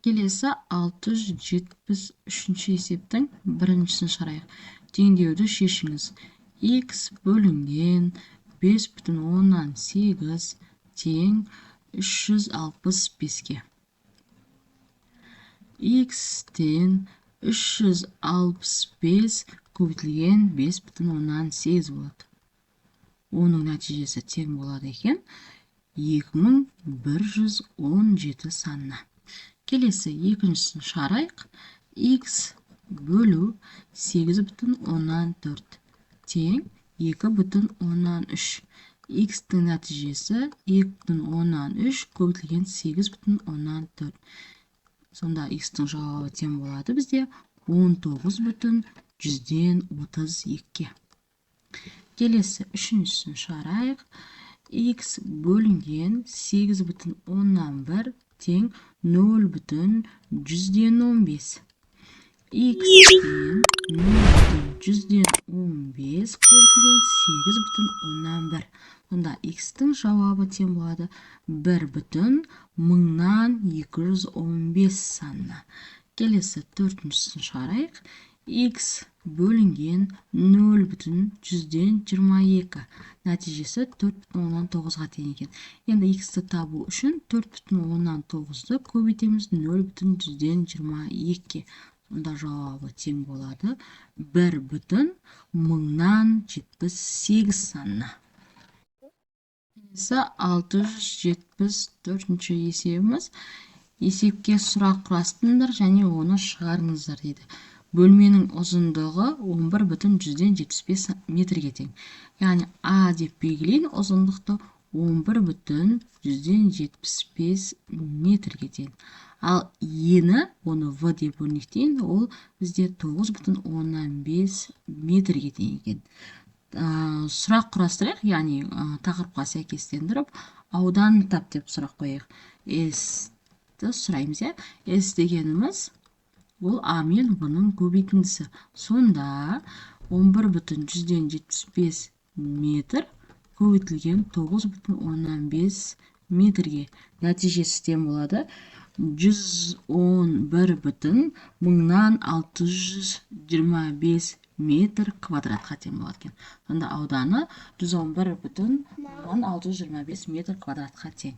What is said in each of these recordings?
Келесі 673 есептің біріншісін шығарайық. Теңдеуді шешіңіз. X бөлінген 5,8 тең 365-ке. X-тен 365 көбейтілген 5,8 болады. Оның нәтижесі тең болады екен 2117 санына. Келесі екіншісін шығарайық. X бөлу 8,4 тең 2,3. X-тің нәтижесі 2,3 көбейтілген 8,4. Сонда X-тің жауабы тең болады бізде 19,32-ке. Келесі үшіншісін шығарайық. X бөлінген 8,1 тең 0,115. X-тен 0,115 көбейтілген 8,1. Сонда X-тің жауабы тең болады 1,215 санына. Келесі төртіншісін шығарайық. X бөлінген 0,122. Нәтижесі 4,9-ға тең екен. Енді X-ті табу үшін 4,9-ді көбейтеміз 0,122-ке. Сонда жауабы тең болады 1,1078 санына. Келесі 674 есебіміз. Есепке сұрақ құрастырыңдар және оны шығарыңыздар дейді. бөлменің ұзындығы 11,175 метрге тең. Яғни А деп белгілейін, ұзындықты 11,175 метрге тең. Ал ені, оны В деп өрнектейін, ол бізде 9,15 метрге тең екен. Сұрақ құрастырайық, яғни тақырыпқа сәйкестендіріп, ауданын тап деп сұрақ қояйық. S-ті сұраймыз, S дегеніміз ол А мен В-ның көбейтіндісі. Сонда 11,175 метр көбейтілген 9,15 метрге. Нәтижесі тең болады 111,625 метр квадратқа тең болады екен. Сонда ауданы 111,625 метр квадратқа тең.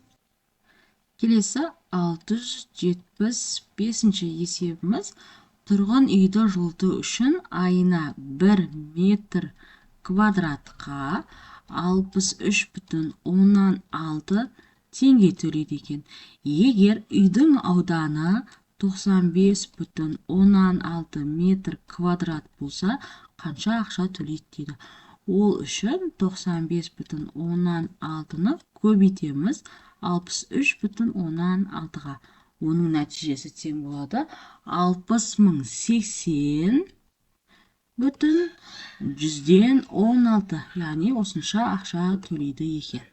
Келесі 675 есебіміз. Тұрғын үйді жылыту үшін айына 1 метр квадратқа 63,6 теңге төлейді екен. Егер үйдің ауданы 95,6 метр квадрат болса, қанша ақша төлейді дейді. Ол үшін 95,6-ны көбейтеміз 63,6-ға. Оның нәтижесі тең болады 60,080,116. Яғни осынша ақша төлейді екен.